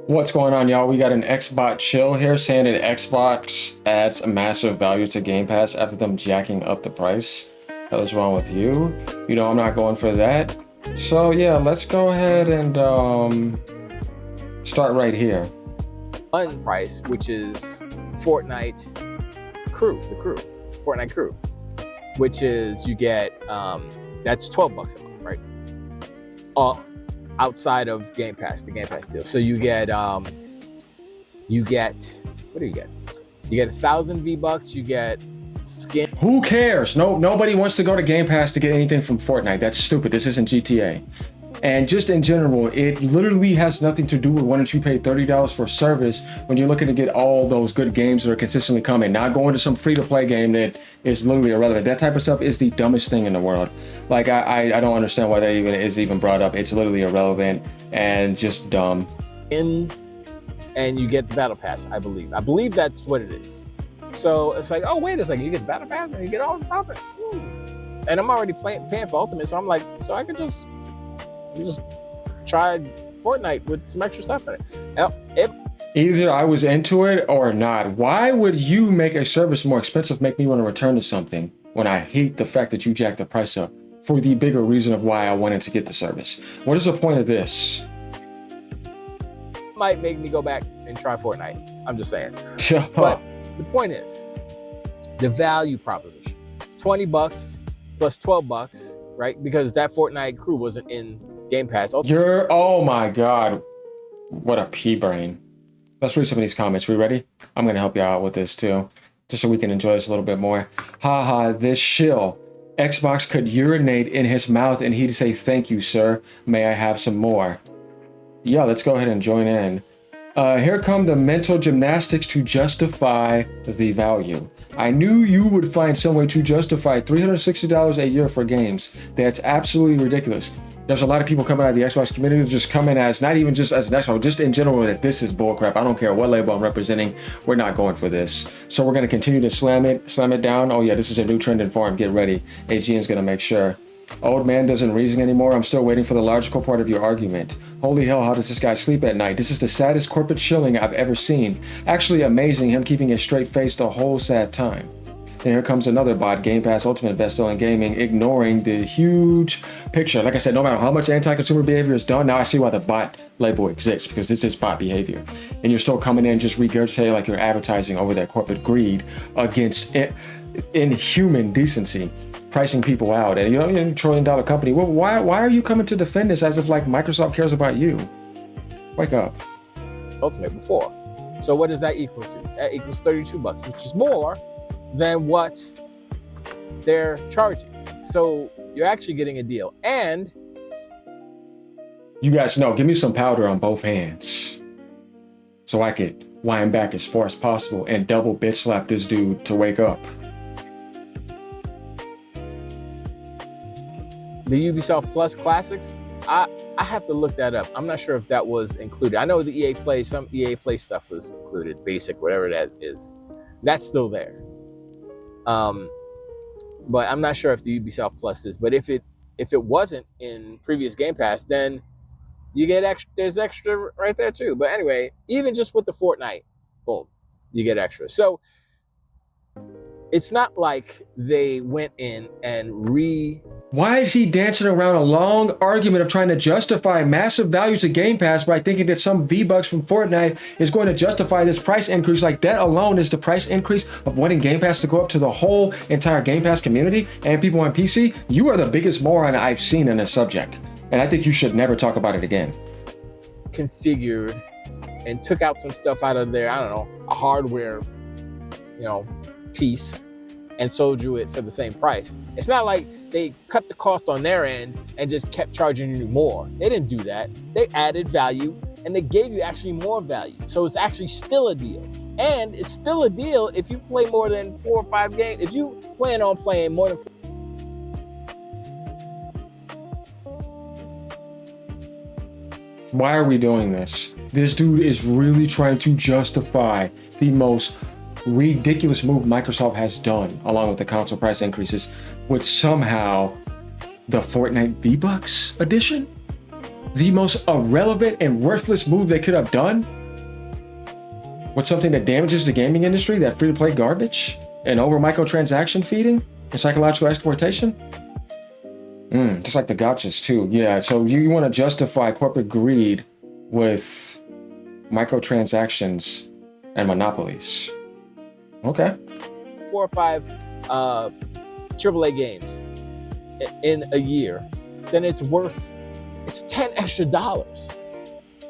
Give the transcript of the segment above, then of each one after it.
What's going on, y'all? We got an Xbot chill here saying that Xbox adds a massive value to Game Pass after them jacking up the price. What is wrong with you? You know I'm not going for that. So yeah, let's go ahead and start right here. One price, which is Fortnite crew, which is you get that's $12 a month, right? Outside of Game Pass, the Game Pass deal. So you get what do you get? You get 1,000 V-Bucks, you get skin. Who cares? Nobody wants to go to Game Pass to get anything from Fortnite. That's stupid. This isn't GTA. And just in general, it literally has nothing to do with wanting to pay $30 for service when you're looking to get all those good games that are consistently coming, not going to some free-to-play game that is literally irrelevant. That type of stuff is the dumbest thing in the world. Like, I don't understand why that is even brought up. It's literally irrelevant and just dumb. And you get the Battle Pass, I believe. I believe that's what it is. So it's like, oh, wait a second, you get the Battle Pass and you get all the stuff. And I'm already paying for Ultimate, so I'm like, so I could just try Fortnite with some extra stuff in it. Either I was into it or not. Why would you make a service more expensive, make me want to return to something when I hate the fact that you jacked the price up for the bigger reason of why I wanted to get the service? What is the point of this? Might make me go back and try Fortnite. I'm just saying. But the point is, the value proposition. $20 plus $12, right? Because that Fortnite crew wasn't in Game Pass. Oh my God. What a pea brain. Let's read some of these comments. We ready? I'm going to help you out with this too, just so we can enjoy this a little bit more. Haha, this shill. Xbox could urinate in his mouth and he'd say, "Thank you, sir. May I have some more?" Yeah, let's go ahead and join in. Here come the mental gymnastics to justify the value. I knew you would find some way to justify $360 a year for games. That's absolutely ridiculous. There's a lot of people coming out of the Xbox community just coming as, not even just as an Xbox, just in general, that this is bullcrap. I don't care what label I'm representing. We're not going for this. So we're going to continue to slam it down. Oh yeah, this is a new trend in forum. Get ready. AGN's going to make sure. Old man doesn't reason anymore. I'm still waiting for the logical part of your argument. Holy hell, how does this guy sleep at night? This is the saddest corporate shilling I've ever seen. Actually amazing, him keeping a straight face the whole sad time. Then here comes another bot, Game Pass Ultimate Best-Selling Gaming, ignoring the huge picture. Like I said, no matter how much anti-consumer behavior is done, now I see why the bot label exists, because this is bot behavior. And you're still coming in just regurgitating like you're advertising over that corporate greed against inhuman decency, pricing people out. And you're a $1 trillion company. Well, why are you coming to defend this as if like Microsoft cares about you? Wake up. Ultimate before. So what does that equal to? That equals $32, which is more than what they're charging. So you're actually getting a deal. And you guys know, give me some powder on both hands so I could wind back as far as possible and double bitch slap this dude to wake up. The Ubisoft Plus Classics, I have to look that up. I'm not sure if that was included. I know the EA Play, some EA Play stuff was included, basic, whatever that is. That's still there. But I'm not sure if the Ubisoft Plus is. But if it wasn't in previous Game Pass, then you get extra. There's extra right there too. But anyway, even just with the Fortnite, boom, you get extra. So it's not like they went in and Why is he dancing around a long argument of trying to justify massive value to Game Pass by thinking that some V-Bucks from Fortnite is going to justify this price increase? Like, that alone is the price increase of wanting Game Pass to go up to the whole entire Game Pass community and people on PC? You are the biggest moron I've seen in this subject. And I think you should never talk about it again. Configured and took out some stuff out of their, I don't know, a hardware, piece and sold you it for the same price. It's not like they cut the cost on their end and just kept charging you more. They didn't do that. They added value and they gave you actually more value. So it's actually still a deal. And it's still a deal if you play more than 4 or 5 games. If you plan on playing more than 4. Why are we doing this? This dude is really trying to justify the most ridiculous move Microsoft has done, along with the console price increases, with somehow the Fortnite V-Bucks edition? the most irrelevant and worthless move they could have done? With something that damages the gaming industry, that free-to-play garbage, and over microtransaction feeding, and psychological exploitation? Just like the gotchas too. Yeah, so you want to justify corporate greed with microtransactions and monopolies. Okay. 4 or 5 AAA games in a year, then it's $10 extra.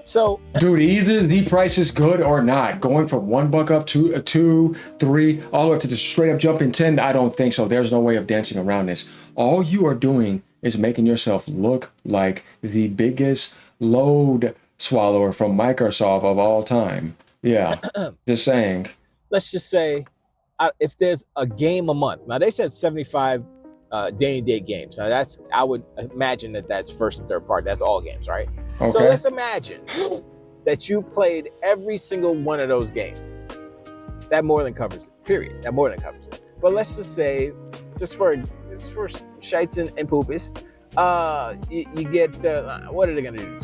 So, dude, either the price is good or not. Going from $1 up to $2, $3, all the way up to the straight up jumping 10, I don't think so. There's no way of dancing around this. All you are doing is making yourself look like the biggest load swallower from Microsoft of all time. Yeah, just saying. Let's just say if there's a game a month. Now, they said 75 day-and-date games. Now, I would imagine that's first and third party. That's all games, right? Okay. So let's imagine that you played every single one of those games. That more than covers it, period. That more than covers it. But let's just say, just for shites and poopies, you get, what are they going to do?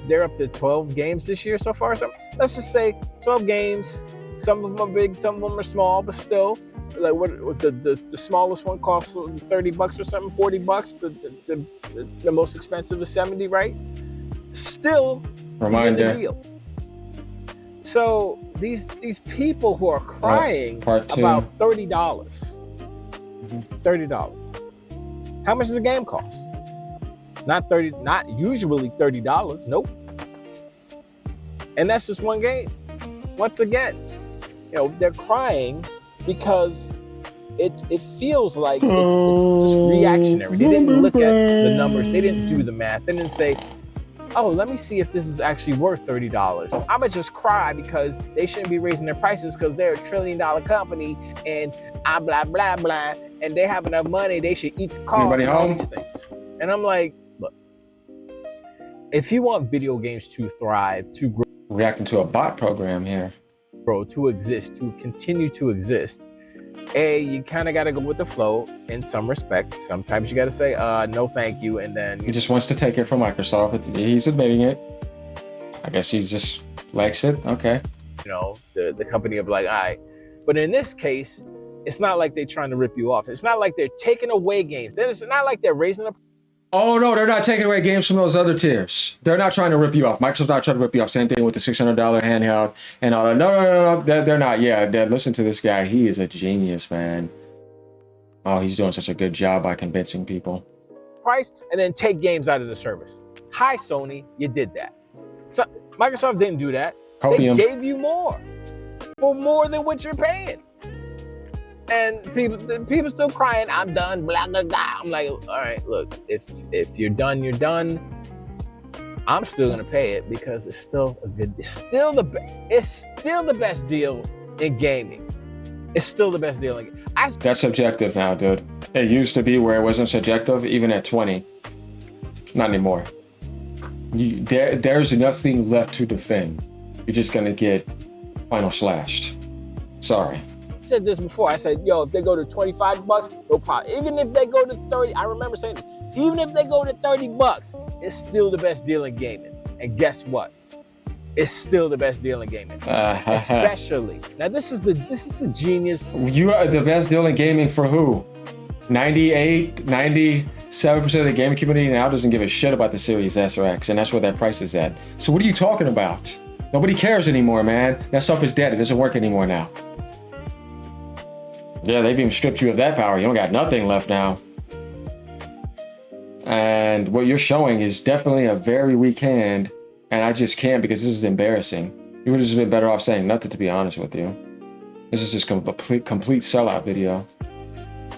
They're up to 12 games this year so far. So let's just say 12 games. Some of them are big, some of them are small, but still, like what the smallest one costs $30 or something, $40. The most expensive is $70, right? Still, reminder. The deal. So these people who are crying about $30, $30. How much does a game cost? Not usually $30. Nope. And that's just one game. Once again, they're crying because it feels like it's just reactionary. They didn't look at the numbers. They didn't do the math. They didn't say, oh, let me see if this is actually worth $30. I'm going to just cry because they shouldn't be raising their prices because they're $1 trillion company and blah, blah, blah. And they have enough money. They should eat the cost and all these things. And I'm like, look, if you want video games to thrive, to grow, reacting to a bot program here, to exist, to continue to exist, you kind of got to go with the flow in some respects. Sometimes you got to say, no, thank you. And then he just wants to take it from Microsoft. He's admitting it. I guess he just likes it. Okay. The company will be like, all right. But in this case, it's not like they're trying to rip you off. It's not like they're taking away games. It's not like they're raising the. Oh, no, they're not taking away games from those other tiers. They're not trying to rip you off. Microsoft's not trying to rip you off. Same thing with the $600 handheld and all that. No. They're not. Yeah, listen to this guy. He is a genius, man. Oh, he's doing such a good job by convincing people. Price and then take games out of the service. Hi, Sony, you did that. So Microsoft didn't do that. Copium. They gave you more for more than what you're paying. And people still crying, I'm done, blah, blah, blah. I'm like, all right, look, if you're done, you're done. I'm still gonna pay it because it's still the best deal in gaming. It's still the best deal in gaming. That's subjective now, dude. It used to be where it wasn't subjective, even at 20. Not anymore. There's nothing left to defend. You're just gonna get final slashed. Sorry. I said this before. I said, if they go to $25, no problem. Even if they go to 30, I remember saying this. Even if they go to $30, it's still the best deal in gaming. And guess what? It's still the best deal in gaming. Especially now, this is the genius. You are the best deal in gaming for who? 97% of the gaming community now doesn't give a shit about the Series S or X, and that's where that price is at. So what are you talking about? Nobody cares anymore, man. That stuff is dead. It doesn't work anymore now. Yeah, they've even stripped you of that power. You don't got nothing left now. And what you're showing is definitely a very weak hand, and I just can't because this is embarrassing. You would have just been better off saying nothing, to be honest with you. This is just complete sellout video.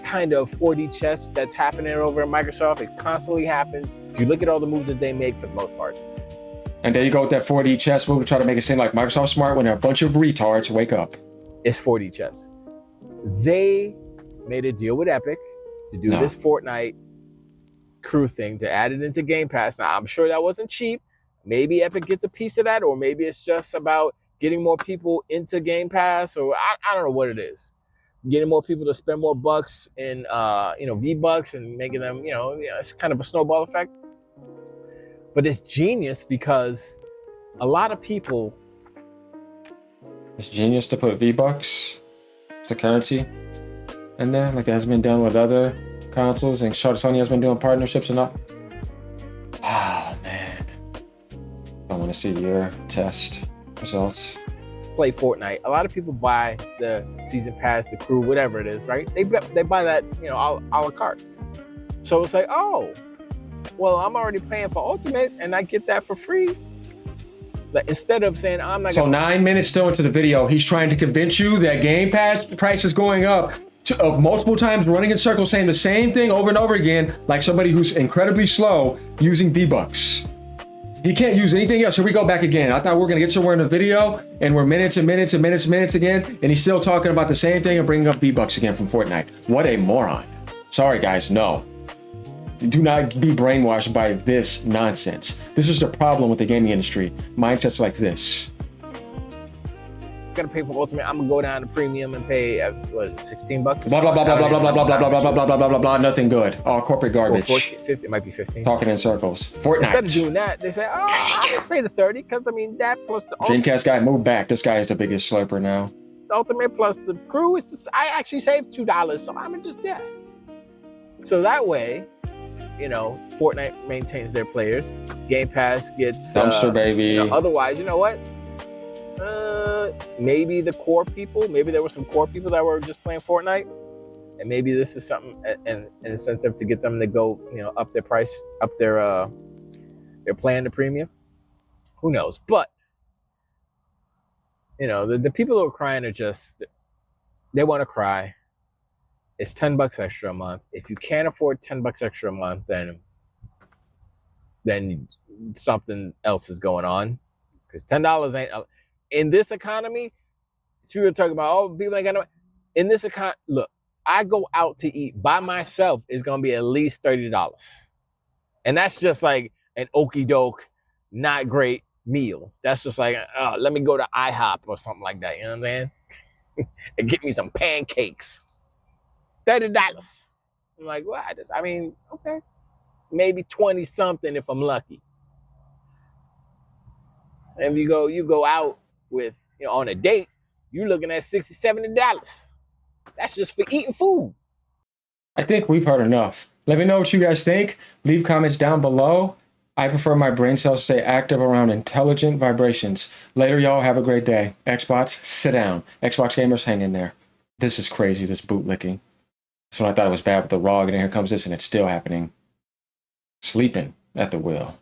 Kind of 4D chess that's happening over at Microsoft. It constantly happens. If you look at all the moves that they make for the most part. And there you go with that 4D chess move to try to make it seem like Microsoft's smart when they're a bunch of retards. Wake up. It's 4D chess. They made a deal with Epic to do this Fortnite crew thing, to add it into Gamepass. Now, I'm sure that wasn't cheap. Maybe Epic gets a piece of that, or maybe it's just about getting more people into Gamepass, or I don't know what it is. Getting more people to spend more bucks in V-Bucks and making them, it's kind of a snowball effect. But it's genius because a lot of people. It's genius to put V-Bucks, the currency, in there, like that has been done with other consoles, and Sony has been doing partnerships and all. Oh man, I want to see your test results. Play Fortnite. A lot of people buy the season pass, the crew, whatever it is, right? They buy that, you know, a la carte. So it's like, oh, well, I'm already paying for Ultimate and I get that for free. Like, instead of saying I'm not. So 9 minutes still into the video, he's trying to convince you that Game Pass price is going up multiple times, running in circles, saying the same thing over and over again, like somebody who's incredibly slow using V-Bucks. He can't use anything else. Here we go back again. I thought we were gonna get somewhere in the video, and we're minutes and minutes and minutes and minutes again, and he's still talking about the same thing and bringing up V-Bucks again from Fortnite. What a moron. Sorry guys, no. Do not be brainwashed by this nonsense. This is the problem with the gaming industry. Mindsets like this. I'm gonna pay for Ultimate. I'm gonna go down to Premium and pay what is it, 16 bucks? Blah blah blah blah blah blah blah blah blah blah blah blah blah blah blah blah. Nothing good. All corporate garbage. 14, 50, it might be 15. Talking in circles. Fortnite. Instead of doing that, they say, "Oh, I'll just pay the 30," because I mean that plus the Dreamcast guy, move back. This guy is the biggest slurper now. the Ultimate plus the crew is. Just, I actually saved $2, so I'm just there. So that way, you know, Fortnite maintains their players. Game Pass gets dumpster baby. You know, otherwise, you know what? Maybe the core people. Maybe there were some core people that were just playing Fortnite, and maybe this is something, an incentive to get them to go, you know, up their price, up their plan to premium. Who knows? But you know, the people who are crying are just, they want to cry. It's $10 extra a month. If you can't afford $10 extra a month, then something else is going on. Because $10 ain't in this economy. You were talking about, oh, people ain't got no. In this economy, look, I go out to eat by myself is gonna be at least $30, and that's just like an okey doke, not great meal. That's just like, let me go to IHOP or something like that. You know what I'm saying? And get me some pancakes. $30. I'm like, well, I mean, okay, maybe 20 something if I'm lucky. And if you go out with, you know, on a date, you're looking at $60, $70. That's just for eating food. I think we've heard enough. Let me know what you guys think. Leave comments down below. I prefer my brain cells to stay active around intelligent vibrations. Later, y'all. Have a great day. Xbots, sit down. Xbox gamers, hang in there. This is crazy, this bootlicking. So I thought it was bad with the ROG, and here comes this, and it's still happening. Sleeping at the wheel.